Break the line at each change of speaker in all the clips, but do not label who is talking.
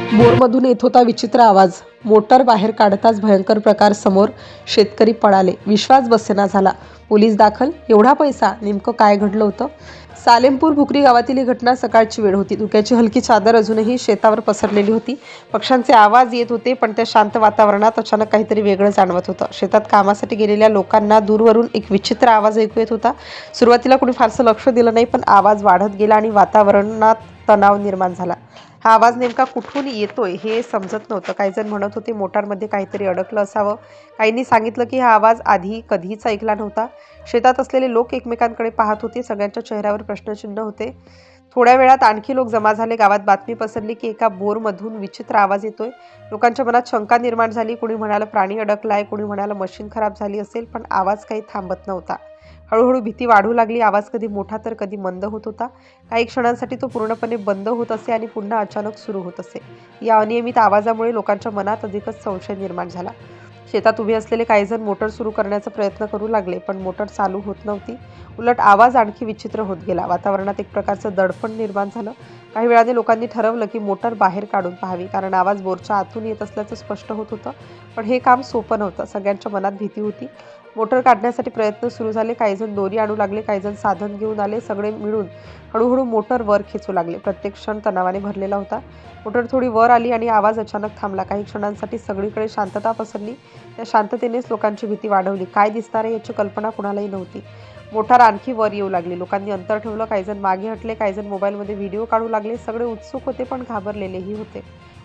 बोरमधून येत होता विचित्र आवाज. मोटर बाहेर काढताच भयंकर प्रकार समोर. शेतकरी पळाले. विश्वास बसेना झाला. पोलीस दाखल. एवढा पैसा? नेमकं काय घडलं होतं? सालेमपूर भुकरी गावातील ही घटना सकाळची वेळ होती. धुक्याची हलकी चादर अजूनही शेतावर पसरलेली होती. पक्ष्यांचे आवाज येत होते, पण त्या शांत वातावरणात अचानक काहीतरी वेगळं जाणवत होतं. शेतात कामासाठी गेलेल्या लोकांना दूरवरून एक विचित्र आवाज ऐकू येत होता. सुरुवातीला कोणी फारसं लक्ष दिलं नाही, पण आवाज वाढत गेला आणि वातावरणात तणाव निर्माण झाला. हा आवाज नेमका कुठून येतोय हे समजत नव्हतं. काही जण म्हणत होते मोटारमध्ये काहीतरी अडकलं असावं. काहींनी सांगितलं की हा आवाज आधी कधीच ऐकला नव्हता. शेतात असलेले लोक एकमेकांकडे पाहत होते. सगळ्यांच्या चेहऱ्यावर प्रश्नचिन्ह होते. थोड्या वेळात आणखी लोक जमा झाले. गावात बातमी पसरली की एका बोरमधून विचित्र आवाज येतोय. लोकांच्या मनात शंका निर्माण झाली. कोणी म्हणालं प्राणी अडकलाय, कोणी म्हणालं मशीन खराब झाली असेल, पण आवाज काही थांबत नव्हता. हळूहळू भीती वाढू लागली. आवाज कधी मोठा तर कधी मंद होत होता. काही क्षणांसाठी तो पूर्णपणे बंद होत असे आणि पुन्हा अचानक सुरू होत असे. या अनियमित आवाजामुळे लोकांच्या मनात अधिकच संशय निर्माण झाला. शेतात उभे असलेले काही जण मोटर सुरू करण्याचा प्रयत्न करू लागले, पण मोटर चालू होत नव्हती. उलट आवाज आणखी विचित्र होत गेला. वातावरणात एक प्रकारचं दडपण निर्माण झालं. काही वेळाने लोकांनी ठरवलं की मोटर बाहेर काढून पाहावी, कारण आवाज बोरच्या आतून येत असल्याचं स्पष्ट होत होतं. पण हे काम सोपं नव्हतं. सगळ्यांच्या मनात भीती होती. मोटर काढण्यासाठी प्रयत्न सुरू झाले. काही जण दोरी आणू लागले, काही जण साधन घेऊन आले. सगळे मिळून हळूहळू मोटर वर खेचू लागले. प्रत्येक क्षण तणावाने भरलेला होता. मोटर थोडी वर आली आणि आवाज अचानक थांबला. काही क्षणांसाठी सगळीकडे शांतता पसरली. त्या शांततेनेच लोकांची भीती वाढवली. काय दिसणार आहे याची कल्पना कुणालाही नव्हती. मोटार आणखी वर येऊ लागली. लोकांनी अंतर ठेवलं. काही जण मागे हटले, काही जण मोबाईलमध्ये व्हिडिओ काढू लागले. सगळे उत्सुक होते, पण घाबरलेलेही होते.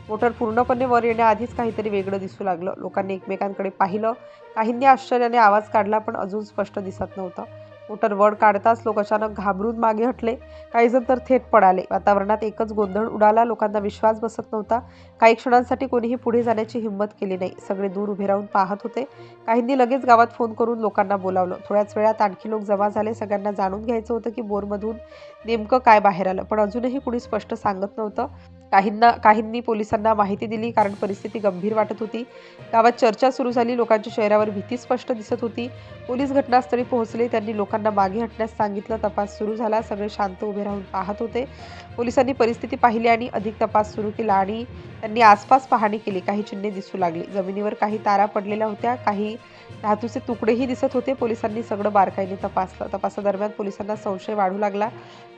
मोटर पूर्णपणे वर येण्याआधीच काहीतरी वेगळं दिसू लागलं. लोकांनी एकमेकांकडे पाहिलं. काहींनी आश्चर्याने आवाज काढला, पण अजून स्पष्ट दिसत नव्हतं. मोटर वर काढताच लोक अचानक घाबरून मागे हटले. काही जण तर थेट पळाले. वातावरणात एकच गोंधळ उडाला. लोकांना विश्वास बसत नव्हता. काही क्षणांसाठी कोणीही पुढे जाण्याची हिंमत केली नाही. सगळे दूर उभे राहून पाहत होते. काहींनी लगेच गावात फोन करून लोकांना बोलावलं. थोड्याच वेळात आणखी लोक जमा झाले. सगळ्यांना जाणून घ्यायचं होतं की बोरमधून नेमकं काय बाहेर आलं, पण अजूनही कुणी स्पष्ट सांगत नव्हतं. काहींनी पोलिसांना माहिती दिली, कारण परिस्थिती गंभीर वाटत होती. गावात चर्चा सुरू झाली. लोकांच्या चेहऱ्यावर भीती स्पष्ट दिसत होती. पोलीस घटनास्थळी पोहोचले. त्यांनी लोकांना मागे हटण्यास सांगितलं. तपास सुरू झाला. सगळे शांत उभे राहून पाहत होते. पोलिसांनी परिस्थिती पाहिली आणि अधिक तपास सुरू केला आणि त्यांनी आसपास पाहणी केली. काही चिन्हे दिसू लागली. जमिनीवर काही तारा पडलेल्या होत्या. काही धातूचे तुकडेही दिसत होते. पोलिसांनी सगळं बारकाईने तपासलं. तपासादरम्यान पोलिसांना संशय वाढू लागला,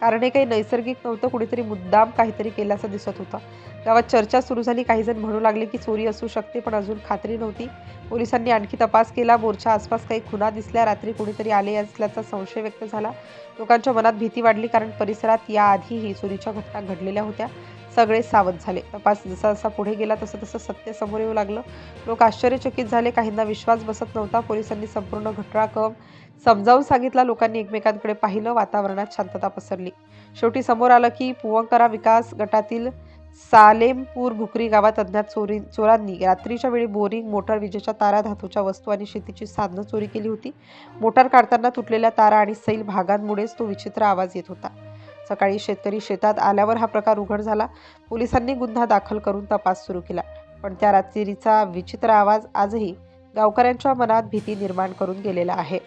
कारण हे काही नैसर्गिक नव्हतं. कुणीतरी मुद्दाम काहीतरी केल्याचं दिसत होतं. गावात चर्चा सुरू झाली. काही जण म्हणू लागले की चोरी असू शकते, पण अजून खात्री नव्हती. पोलिसांनी आणखी तपास केला. बोरच्या आसपास काही खुणा दिसल्या. रात्री कुणीतरी आले असल्याचा संशय व्यक्त झाला. लोकांच्या मनात भीती वाढली, कारण परिसरात याआधीही चोरीच्या घटना घडलेल्या होत्या. सगळे सावध झाले. तपास जसा जसा पुढे गेला तसं तसं सत्य समोर येऊ लागलं. लोक आश्चर्यचकित झाले. काहींना विश्वास बसत नव्हता. पोलिसांनी संपूर्ण घटनाक्रम समजावून सांगितला. लोकांनी एकमेकांकडे पाहिलं. वातावरणात शांतता पसरली. शेवटी समोर आलं की पुवंकरा विकास गटातील सालेमपूर भुकरी गावात अज्ञात चोरांनी रात्रीच्या वेळी बोरिंग, मोटर, विजेच्या तारा, धातूच्या वस्तू आणि शेतीची साधनं चोरी केली होती. मोटार काढताना तुटलेल्या तारा आणि सैल भागांमुळेच तो विचित्र आवाज येत होता. सकाळी शेतकरी शेतात आल्यावर हा प्रकार उघड झाला. पोलिसांनी गुन्हा दाखल करून तपास सुरू केला. पण त्या रात्रीचा विचित्र आवाज आजही गावकऱ्यांच्या मनात भीती निर्माण करून गेलेला आहे.